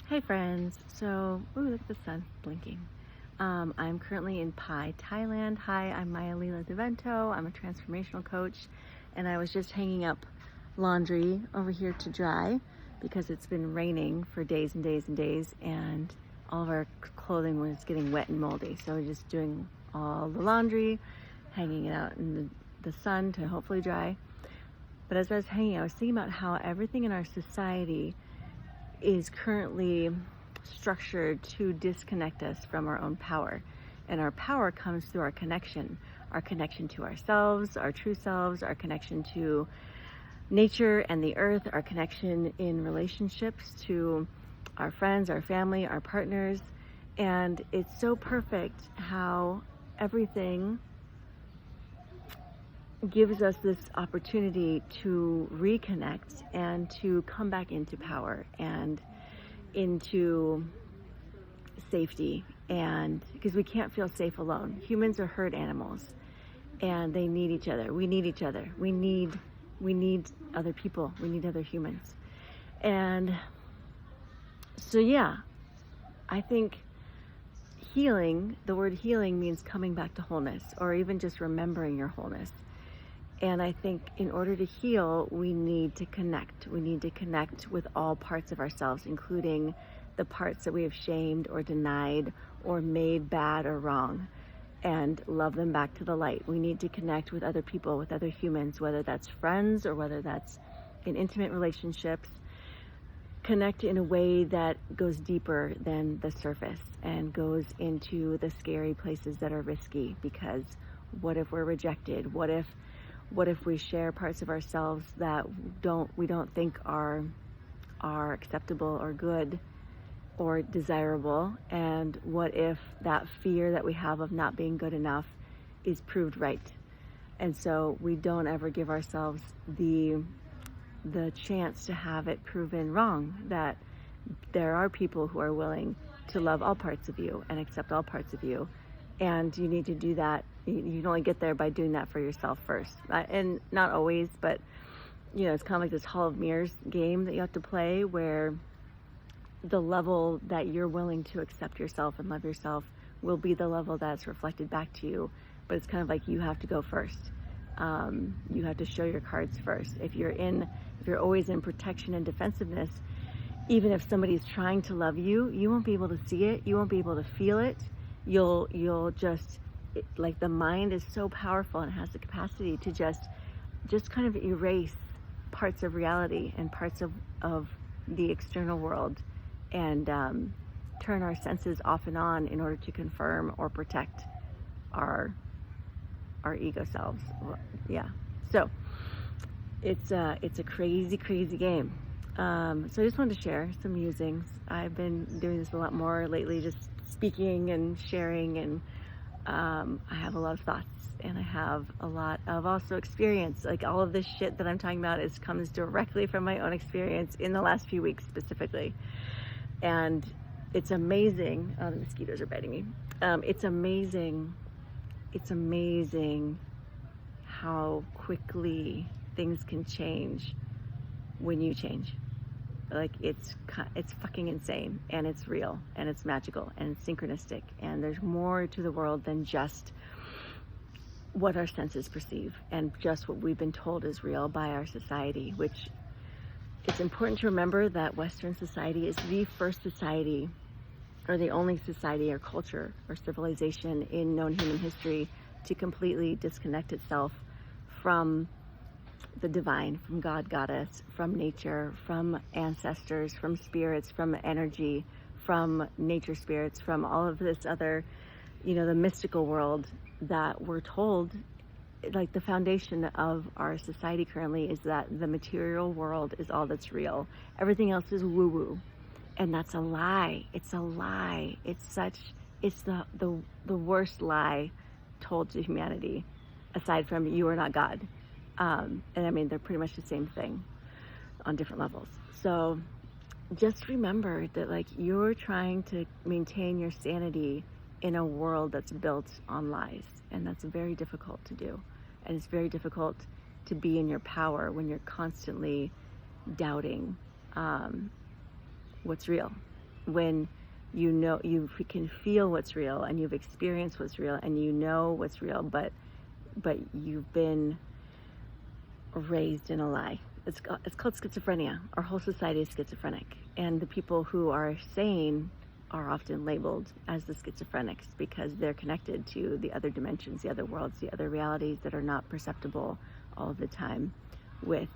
Hey friends, ooh, look at the sun blinking. I'm currently in Pai, Thailand. Hi, I'm Maya Lila DeVento. I'm a transformational coach, and I was just hanging up laundry over here to dry because it's been raining for days and days and days, and all of our clothing was getting wet and moldy. So we're just doing all the laundry, hanging it out in the sun to hopefully dry. But as I was hanging, I was thinking about how everything in our society is currently structured to disconnect us from our own power. And our power comes through our connection to ourselves, our true selves, our connection to nature and the earth, our connection in relationships to our friends, our family, our partners. And it's so perfect how everything gives us this opportunity to reconnect and to come back into power and into safety. And because we can't feel safe alone. Humans are herd animals and they need each other. We need each other. We need other people. We need other humans. And so, yeah, I think healing, the word healing means coming back to wholeness, or even just remembering your wholeness. And I think in order to heal, we need to connect. We need to connect with all parts of ourselves, including the parts that we have shamed or denied or made bad or wrong, and love them back to the light. We need to connect with other people, with other humans, whether that's friends or whether that's in intimate relationships. Connect in a way that goes deeper than the surface and goes into the scary places that are risky, because what if we're rejected? What if we share parts of ourselves that we don't think are acceptable or good or desirable? And what if that fear that we have of not being good enough is proved right? And so we don't ever give ourselves the chance to have it proven wrong, that there are people who are willing to love all parts of you and accept all parts of you. And you need to do that. You can only get there by doing that for yourself first. And not always, but it's kind of like this Hall of Mirrors game that you have to play, where the level that you're willing to accept yourself and love yourself will be the level that's reflected back to you. But it's kind of like you have to go first. You have to show your cards first. If you're always in protection and defensiveness, even if somebody's trying to love you, you won't be able to see it. You won't be able to feel it. You'll just, like, the mind is so powerful and has the capacity to just kind of erase parts of reality and parts of the external world, and turn our senses off and on in order to confirm or protect our ego selves. Yeah. So it's a crazy game. So I just wanted to share some musings. I've been doing this a lot more lately, just speaking and sharing, and I have a lot of thoughts, and I have a lot of also experience. Like, all of this shit that I'm talking about comes directly from my own experience in the last few weeks specifically. And it's amazing. Oh, the mosquitoes are biting me. It's amazing how quickly things can change when you change. Like, it's fucking insane, and it's real, and it's magical, and it's synchronistic, and there's more to the world than just what our senses perceive and just what we've been told is real by our society. Which, it's important to remember that Western society is the first society, or the only society or culture or civilization in known human history to completely disconnect itself from the divine, from God, Goddess, from nature, from ancestors, from spirits, from energy, from nature spirits, from all of this other, the mystical world that we're told. Like, the foundation of our society currently is that the material world is all that's real. Everything else is woo-woo. And that's a lie. It's a lie. It's the worst lie told to humanity, aside from you are not God. And I mean, they're pretty much the same thing on different levels. So just remember that, like, you're trying to maintain your sanity in a world that's built on lies. And that's very difficult to do. And it's very difficult to be in your power when you're constantly doubting what's real. when you know, you can feel what's real and you've experienced what's real and you know what's real, but you've been raised in a lie. It's called schizophrenia. Our whole society is schizophrenic, and the people who are sane are often labeled as the schizophrenics because they're connected to the other dimensions, the other worlds, the other realities that are not perceptible all of the time with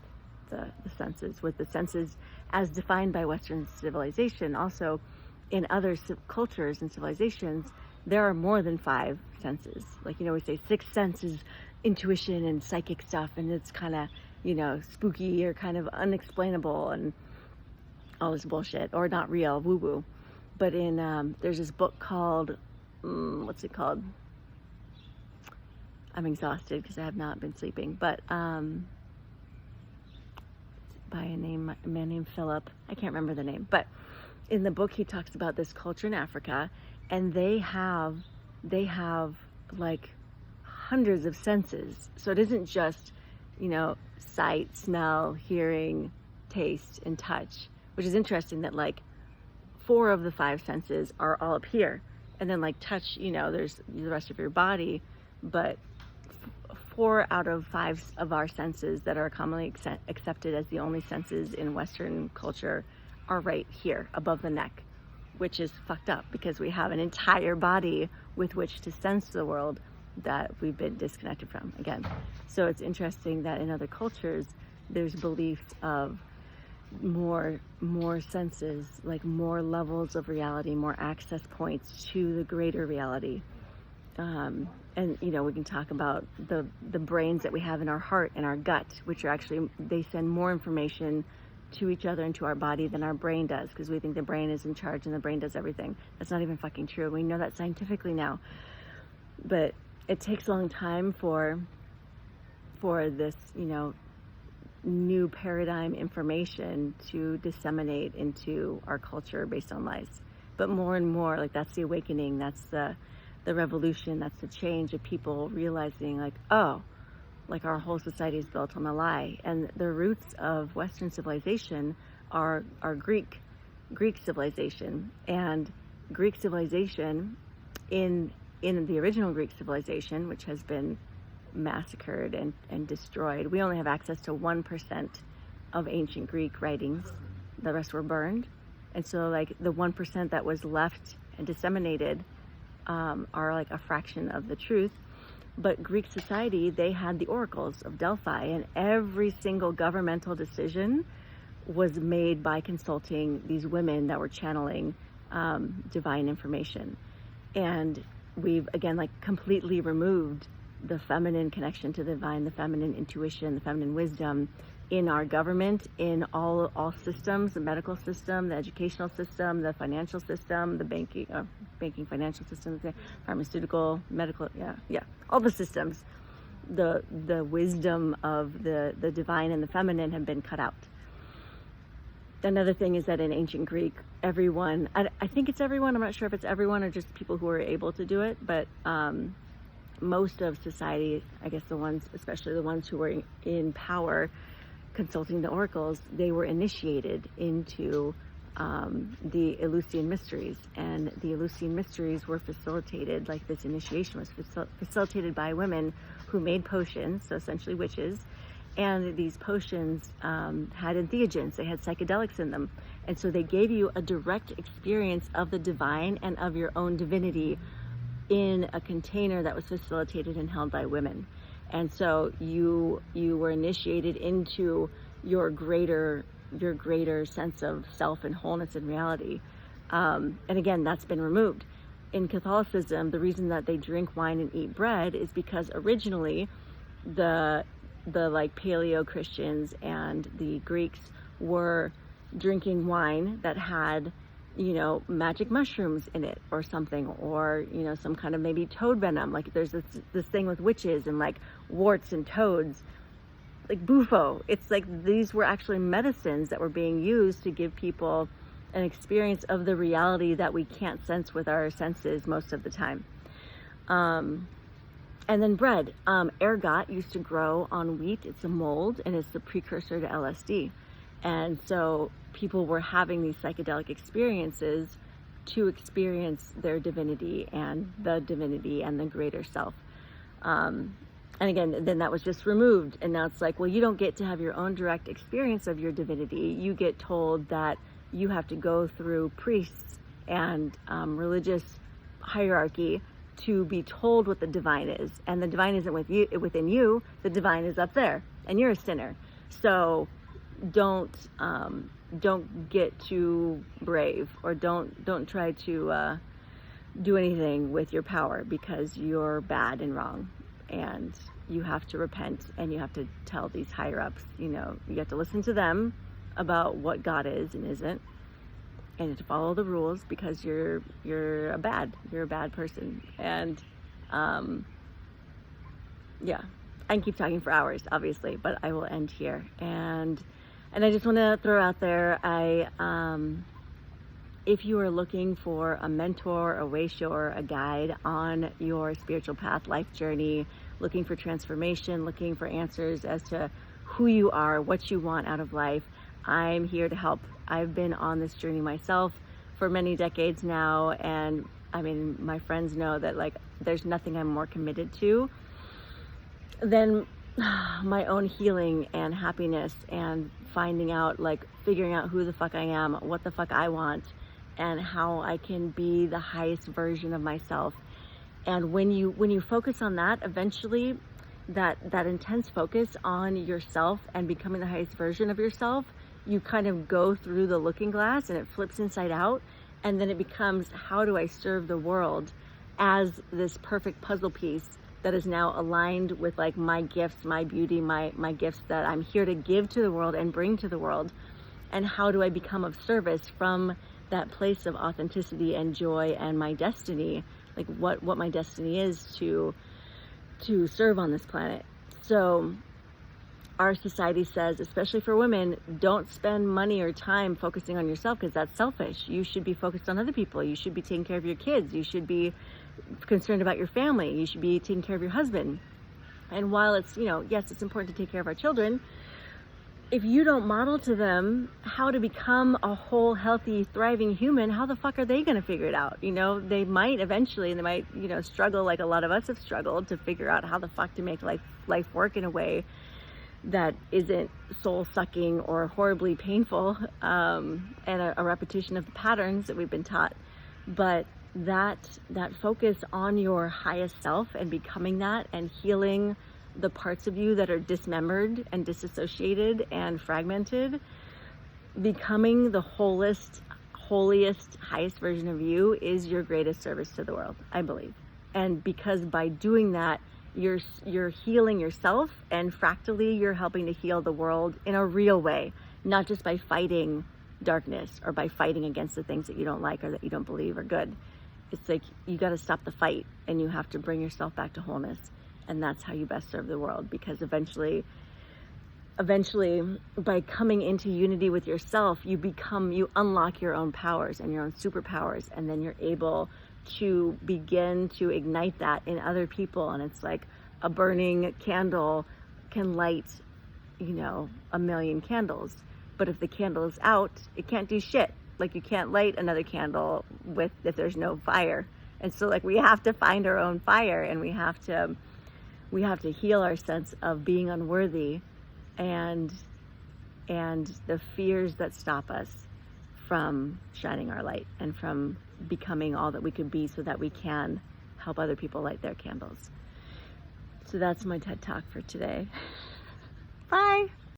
the senses as defined by Western civilization. Also, in other cultures and civilizations, there are more than 5 senses. Like, we say 6th sense is intuition and psychic stuff, and it's kind of, spooky or kind of unexplainable and all this bullshit, or not real, woo-woo. But there's this book called, what's it called? I'm exhausted because I have not been sleeping, but by a man named Philip. I can't remember the name, but in the book he talks about this culture in Africa, and they have like hundreds of senses. So it isn't just, sight, smell, hearing, taste, and touch, which is interesting that like 4 of the 5 senses are all up here, and then like touch, there's the rest of your body, but 4 out of 5 of our senses that are commonly accepted as the only senses in Western culture are right here above the neck, which is fucked up because we have an entire body with which to sense the world that we've been disconnected from again. So it's interesting that in other cultures there's beliefs of more senses, like more levels of reality, more access points to the greater reality. And we can talk about the brains that we have in our heart and our gut, which are actually, they send more information to each other and to our body than our brain does, because we think the brain is in charge and the brain does everything. That's not even fucking true. We know that scientifically now. But it takes a long time for this, new paradigm information to disseminate into our culture based on lies. But more and more, like, that's the awakening, that's the revolution, that's the change of people realizing, like, oh, like our whole society is built on a lie. And the roots of Western civilization are Greek civilization. And Greek civilization, in the original Greek civilization, which has been massacred and destroyed, we only have access to 1% of ancient Greek writings. The rest were burned. And so like the 1% that was left and disseminated are like a fraction of the truth. But Greek society, they had the oracles of Delphi, and every single governmental decision was made by consulting these women that were channeling divine information. And we've, again, like completely removed the feminine connection to the divine, the feminine intuition, the feminine wisdom in our government, in all systems, the medical system, the educational system, the financial system, the banking, financial system, the pharmaceutical, medical, all the systems. The wisdom of the divine and the feminine have been cut out. Another thing is that in ancient Greek, everyone, I think it's everyone, I'm not sure if it's everyone or just people who are able to do it, but most of society, I guess the ones, especially the ones who were in power, consulting the oracles, they were initiated into the Eleusinian mysteries, and the Eleusinian mysteries were facilitated, like this initiation was facilitated by women who made potions, so essentially witches, and these potions had entheogens, they had psychedelics in them, and so they gave you a direct experience of the divine and of your own divinity in a container that was facilitated and held by women. And so you were initiated into your greater sense of self and wholeness and reality. And again, that's been removed. In Catholicism, the reason that they drink wine and eat bread is because originally the like Paleo Christians and the Greeks were drinking wine that had, magic mushrooms in it or something, or, some kind of maybe toad venom. Like there's this thing with witches and like warts and toads, like bufo. It's like these were actually medicines that were being used to give people an experience of the reality that we can't sense with our senses most of the time. And then bread. Ergot used to grow on wheat. It's a mold, and it's the precursor to LSD. And so people were having these psychedelic experiences to experience their divinity and the greater self. And again, then that was just removed. And now it's like, well, you don't get to have your own direct experience of your divinity. You get told that you have to go through priests and religious hierarchy to be told what the divine is. And the divine isn't within you. The divine is up there, and you're a sinner. So don't get too brave, or don't try to do anything with your power, because you're bad and wrong. And you have to repent, and you have to tell these higher ups, you have to listen to them about what God is and isn't, and to follow the rules, because you're a bad person. And yeah, I can keep talking for hours, obviously, but I will end here. And I just want to throw out there, if you are looking for a mentor, a way shower, a guide on your spiritual path, life journey, looking for transformation, looking for answers as to who you are, what you want out of life, I'm here to help. I've been on this journey myself for many decades now, and I mean, my friends know that, like, there's nothing I'm more committed to than my own healing and happiness, and figuring out who the fuck I am, what the fuck I want, and how I can be the highest version of myself. And when you focus on that, eventually that intense focus on yourself and becoming the highest version of yourself, you kind of go through the looking glass and it flips inside out, and then it becomes, how do I serve the world as this perfect puzzle piece that is now aligned with, like, my gifts, my beauty, my gifts that I'm here to give to the world and bring to the world. And how do I become of service from that place of authenticity and joy and my destiny, like what my destiny is to serve on this planet. So our society says, especially for women, don't spend money or time focusing on yourself, because that's selfish. You should be focused on other people. You should be taking care of your kids. You should be concerned about your family. You should be taking care of your husband. And while it's, yes, it's important to take care of our children, if you don't model to them how to become a whole, healthy, thriving human, how the fuck are they going to figure it out? They might eventually, and they might, struggle like a lot of us have struggled to figure out how the fuck to make life work in a way that isn't soul-sucking or horribly painful, and a repetition of the patterns that we've been taught. But that focus on your highest self and becoming that, and healing the parts of you that are dismembered and disassociated and fragmented, becoming the holiest, highest version of you is your greatest service to the world, I believe. And because by doing that, you're healing yourself, and fractally you're helping to heal the world in a real way, not just by fighting darkness or by fighting against the things that you don't like or that you don't believe are good. It's like, you got to stop the fight, and you have to bring yourself back to wholeness. And that's how you best serve the world, because eventually by coming into unity with yourself, you unlock your own powers and your own superpowers, and then you're able to begin to ignite that in other people. And it's like a burning candle can light, 1,000,000 candles. But if the candle is out, it can't do shit. Like, you can't light another candle if there's no fire. And so, like, we have to find our own fire, and we have to heal our sense of being unworthy and the fears that stop us from shining our light and from becoming all that we could be, so that we can help other people light their candles. So that's my TED Talk for today. Bye.